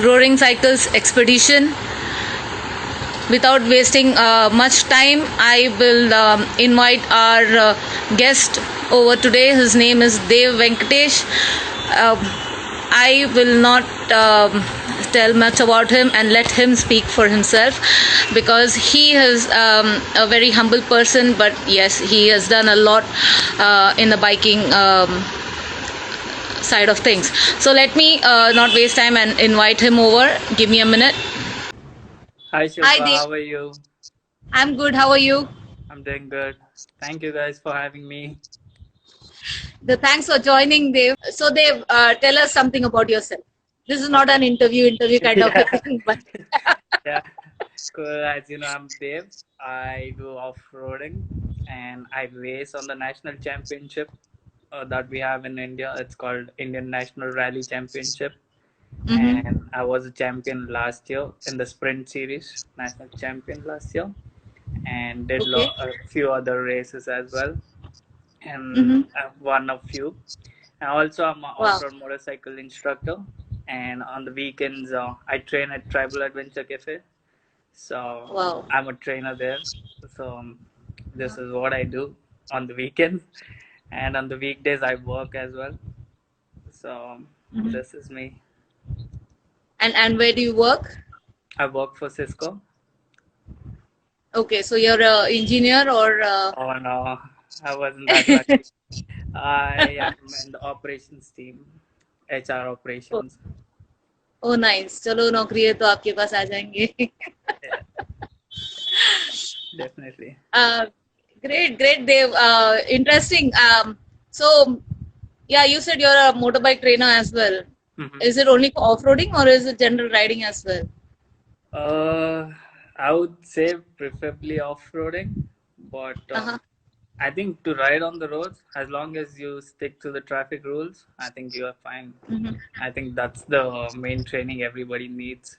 Roaring Cycles Expedition. Without wasting much time, I will invite our guest over today. His name is Dev Venkatesh. I will not tell much about him and let him speak for himself, because he is a very humble person, but yes, he has done a lot in the biking side of things. So let me not waste time and invite him over. Give me a minute. Hi Hi, Shilpa, Dev. how are you? I'm good. How are you? I'm doing good. Thank you guys for having me. Thanks for joining, Dev. So, Dev, tell us something about yourself. This is not Okay. an interview kind of a Yeah. thing, but Yeah. Cool. As you know, I'm Dev. I do off-roading and I race on the national championship that we have in India. It's called Indian National Rally Championship. And I was a champion last year in the sprint series, national champion last year, and did okay. a few other races as well. And Mm-hmm. I've won a few. And also, I'm an Wow. off-road motorcycle instructor, and on the weekends, I train at Tribal Adventure Cafe. So Wow. I'm a trainer there. So this is what I do on the weekends, and on the weekdays I work as well. So Mm-hmm. this is me. And where do you work? I work for Cisco. Okay, so you're a engineer or Oh no, I wasn't that lucky. I am in the operations team, HR oh, operations. oh nice. चलो नौकरी है तो आपके पास आ जाएंगे. Yeah, definitely. uh, great, Dev. Interesting. So yeah, you said you're a motorbike trainer as well. Hmm. Is it only for off-roading or is it general riding as well? Uh, I would say preferably off-roading, but Uh-huh. I think to ride on the roads, as long as you stick to the traffic rules, I think you are fine. Mm-hmm. I think that's the main training everybody needs.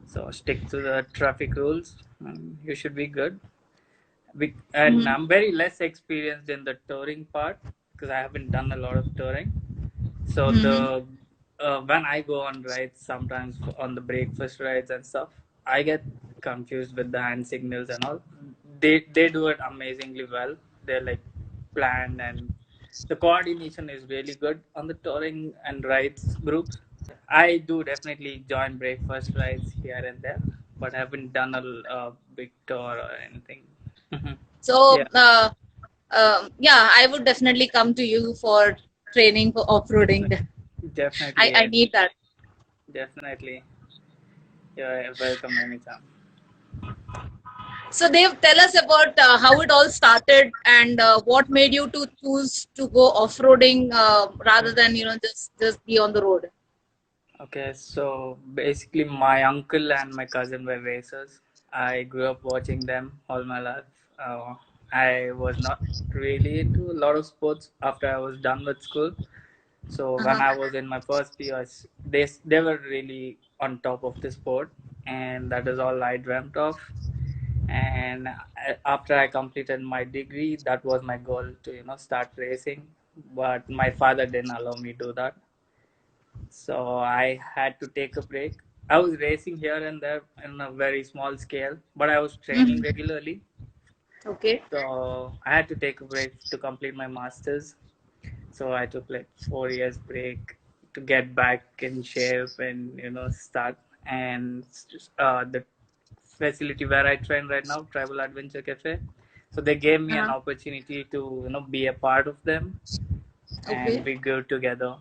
So stick to the traffic rules, and you should be good. And Mm-hmm. I'm very less experienced in the touring part because I haven't done a lot of touring. So Mm-hmm. the when I go on rides, sometimes on the breakfast rides and stuff, I get confused with the hand signals and all. They do it amazingly well. They're like planned, and the coordination is really good on the touring and rides groups. I do definitely join breakfast rides here and there, but haven't done a big tour or anything. So, Yeah, yeah, I would definitely come to you for training for off-roading. definitely, I need that. definitely. You're welcome anytime. So, Dev, tell us about how it all started and what made you to choose to go off-roading rather than just be on the road. Okay, so basically, my uncle and my cousin were racers. I grew up watching them all my life. I was not really into a lot of sports after I was done with school. So when Uh-huh. I was in my first years, they were really on top of the sport, and that is all I dreamt of. And after I completed my degree, that was my goal to start racing. But my father didn't allow me to do that, so I had to take a break. I was racing here and there in a very small scale, but I was training Mhm. regularly. Okay. So I had to take a break to complete my masters. So I took like 4 years break to get back in shape and start. And the facility where I train right now, Tribal Adventure Cafe. So they gave me an Uh-huh. opportunity to be a part of them, and Okay. we go together.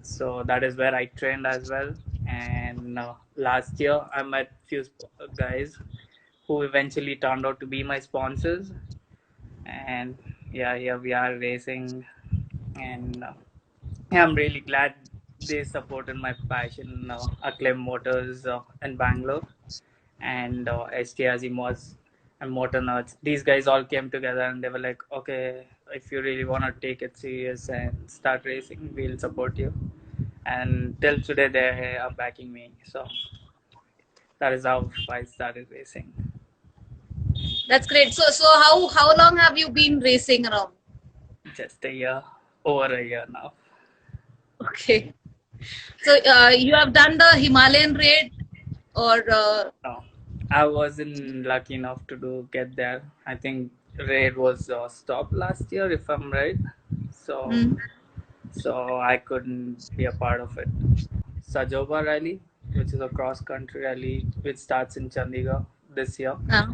So that is where I trained as well. And last year I met few guys who eventually turned out to be my sponsors. And yeah, here we are racing. And yeah, I'm really glad they supported my passion. Acclaim Motors in Bangalore, and ST Azimos and Motor Nerds. These guys all came together and they were like, okay, if you really want to take it serious and start racing, we'll support you. And till today, they are backing me. So that is how I started racing. That's great. So how long have you been racing around? Just a year, over a year now. Okay. So you have done the Himalayan raid, or No, I wasn't lucky enough to get there. I think raid was stopped last year, if I'm right. So mm, I couldn't be a part of it. Sajoba Rally, which is a cross country rally, which starts in Chandigarh this year. uh,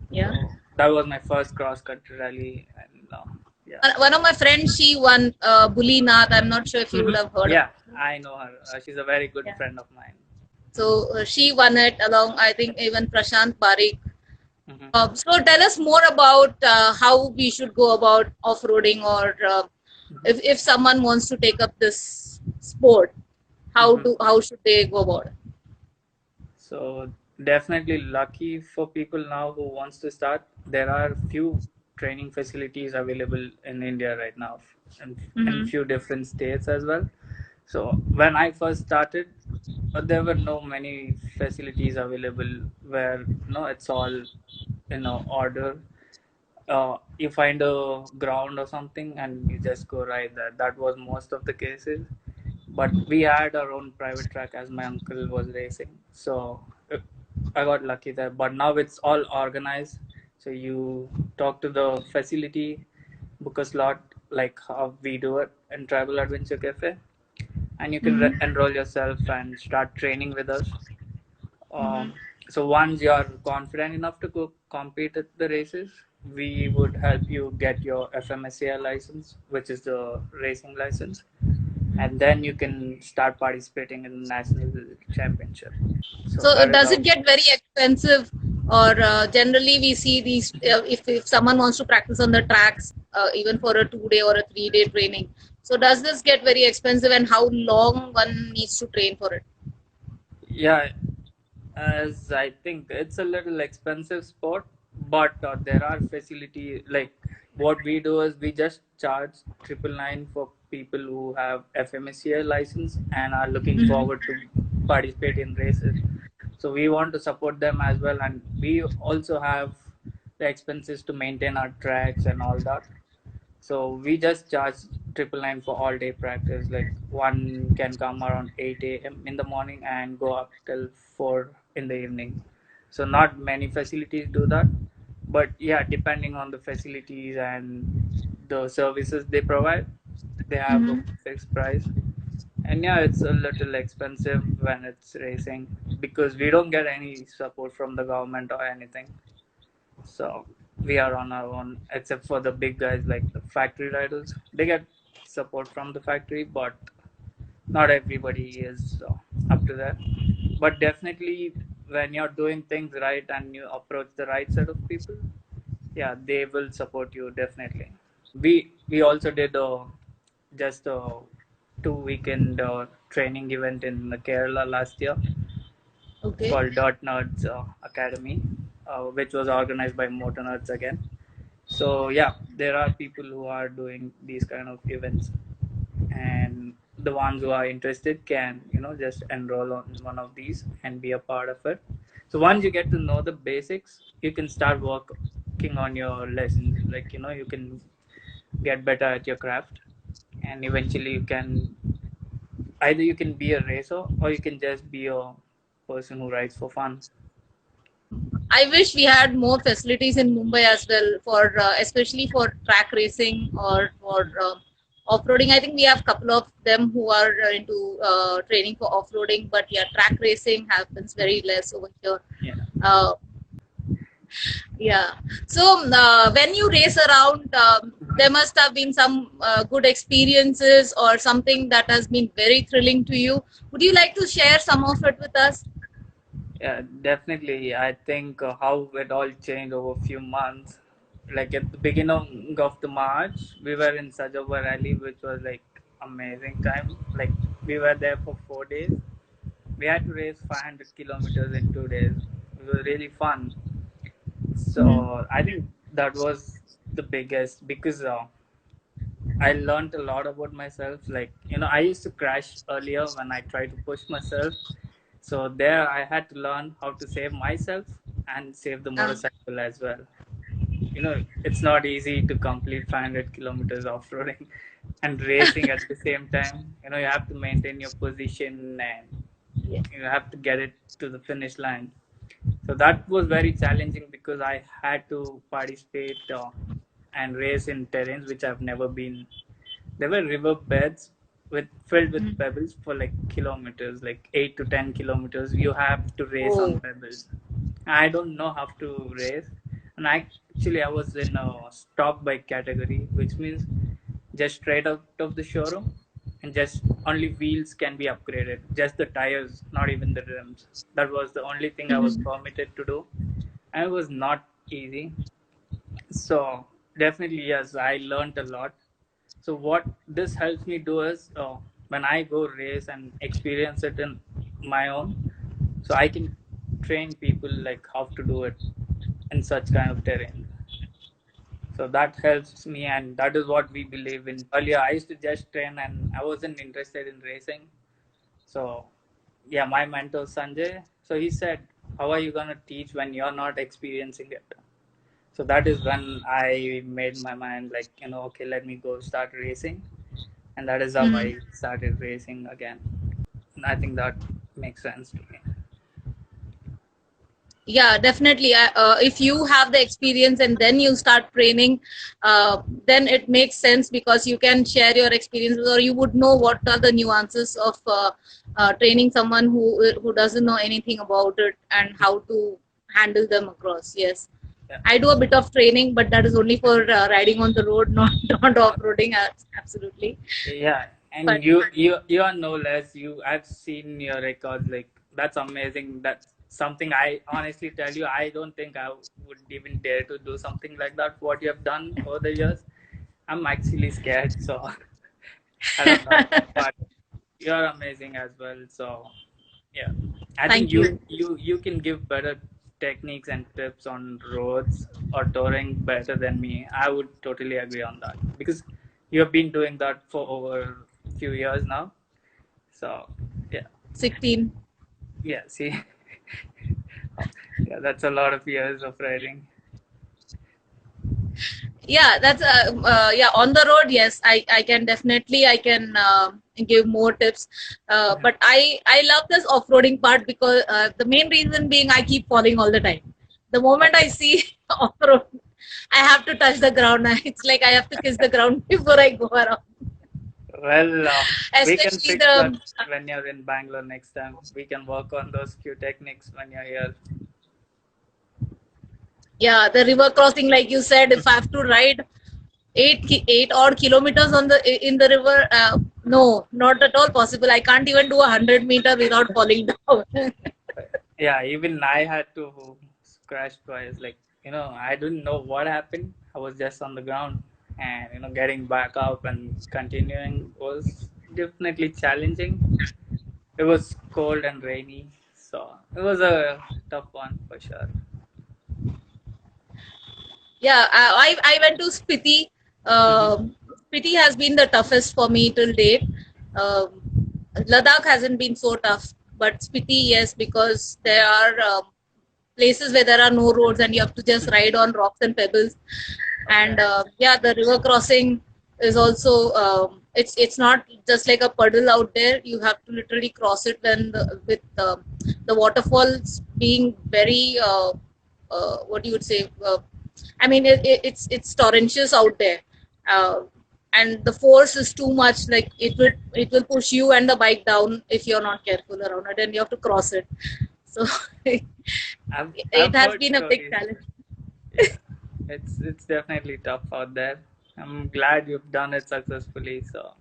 yeah. So that was my first cross country rally, and yeah. One of my friends, she won Bully Nath. I'm not sure if you would have heard of Yeah, it. I know her. She's a very good Yeah. friend of mine. So she won it along, I think, even Prashant Parikh. Hmm. So tell us more about how we should go about off-roading, or if someone wants to take up this sport, Hmm. how should they go about it? So definitely lucky for people now who wants to start. There are few training facilities available in India right now, and in Mm-hmm. few different states as well. So when I first started, there were no many facilities available where it's all order. You find a ground or something and you just go ride there. That was most of the cases. But we had our own private track as my uncle was racing, so I got lucky there. But now it's all organized, so you talk to the facility, book a slot like how we do it in Tribal Adventure Cafe, and you can Mm-hmm. enroll yourself and start training with us. Mm-hmm. um, so once you are confident enough to go compete at the races, we would help you get your FMSCI license, which is the racing license, and then you can start participating in the national championship. So So that is does how. it get very expensive, or generally we see these if someone wants to practice on the tracks, even for a 2 day or a 3 day training. So does this get very expensive, and how long one needs to train for it? Yeah, as I think it's a little expensive sport, but there are facility like what we do is we just charge 999 for people who have FMSCI license and are looking Mm-hmm. forward to participate in races. So we want to support them as well, and we also have the expenses to maintain our tracks and all that. So we just charge 999 for all day practice. Like one can come around 8 a.m. in the morning and go up till 4 in the evening. So not many facilities do that, but yeah, depending on the facilities and the services they provide, they have a Mm-hmm. fixed price. And yeah, it's a little expensive when it's racing because we don't get any support from the government or anything. So we are on our own, except for the big guys like the factory riders. They get support from the factory, but not everybody is up to that. But definitely, when you're doing things right and you approach the right set of people, yeah, they will support you definitely. We also did just a 2 weekend training event in Kerala last year Okay. called Dot Nerds Academy, which was organized by Motor Nerds again. So yeah, there are people who are doing these kind of events, and the ones who are interested can just enroll on one of these and be a part of it. So once you get to know the basics, you can start working on your lessons. Like you can get better at your craft, and eventually you can either you can be a racer or you can just be a person who rides for fun. I wish we had more facilities in Mumbai as well, for especially for track racing or for off-roading. I think we have a couple of them who are into training for off-roading, but yeah, track racing happens very less over here. Yeah. Uh, yeah. So when you race around, there must have been some good experiences or something that has been very thrilling to you. Would you like to share some of it with us? Yeah, definitely. I think how it all changed over a few months. Like at the beginning of the March, we were in Sajova Rally, which was like amazing time. Like we were there for 4 days. We had to race 500 kilometers in 2 days. It was really fun. Mhm. So I think that was the biggest because I learned a lot about myself. Like, I used to crash earlier when I tried to push myself. So there I had to learn how to save myself and save the Uh, motorcycle as well. it's not easy to complete 500 kilometers off-roading and racing at the same time. You have to maintain your position and Yeah. you have to get it to the finish line. So that was very challenging because I had to participate and race in terrains which I've never been. There were river beds filled with Mhm. pebbles for like kilometers, like 8 to 10 kilometers. You have to race on Oh. pebbles. I don't know how to race, and actually I was in a stock bike category, which means just straight out of the showroom, and just only wheels can be upgraded, just the tires, not even the rims. That was the only thing I was Mhm. permitted to do, and it was not easy. So definitely, yes, I learned a lot. So what this helps me do is when I go race and experience it in my own, so I can train people like how to do it in such kind of terrain. So that helps me, and that is what we believe in. Earlier, I used to just train, and I wasn't interested in racing. So yeah, my mentor Sanjay. So he said, "How are you gonna teach when you're not experiencing it?" So that is when I made my mind like, okay, let me go start racing. And that is how Mhm. I started racing again. And I think that makes sense to me. Yeah, definitely. If you have the experience and then you start training, then it makes sense because you can share your experiences, or you would know what are the nuances of training someone who doesn't know anything about it and how to handle them across. Yes, Yeah. I do a bit of training, but that is only for riding on the road, not off roading. Absolutely, Yeah. but And you are no less. I've seen your records. Like that's amazing. That's something I honestly tell you, I don't think I would even dare to do something like that. What you have done over the years, I'm actually scared. So I don't know. But you're amazing as well. So yeah, I think thank you you. you you can give better techniques and tips on roads or touring better than me. I would totally agree on that because you have been doing that for over a few years now. So yeah, 16. yeah. See, yeah, that's a lot of years of riding. Yeah, that's yeah, on the road. Yes, I can definitely, I can give more tips, Yeah, but I love this off-roading part because the main reason being I keep falling all the time. The moment I see off-road, I have to touch the ground. It's like I have to kiss the ground before I go around. well, we can Especially fix that the when you're in Bangalore next time. We can work on those few techniques when you're here. yeah, the river crossing, like you said, if I have to ride 8 odd kilometers on the in the river, no, not at all possible. I can't even do 100 meter without falling down. Yeah, even I had to crash twice. Like, I didn't know what happened. I was just on the ground, and getting back up and continuing was definitely challenging. It was cold and rainy, so it was a tough one for sure. Yeah, I went to Spiti. Hmm. Spiti has been the toughest for me till date. Um, Ladakh hasn't been so tough, but Spiti, yes, because there are places where there are no roads and you have to just ride on rocks and pebbles. Okay. And yeah, the river crossing is also it's not just like a puddle out there. You have to literally cross it when with the waterfalls being very what you would say. I mean, it's torrentious out there, uh, and the force is too much. Like it will push you and the bike down if you're not careful around it, and you have to cross it. So I've it I've has heard been a big stories. challenge. Yeah, it's definitely tough out there. I'm glad you've done it successfully. So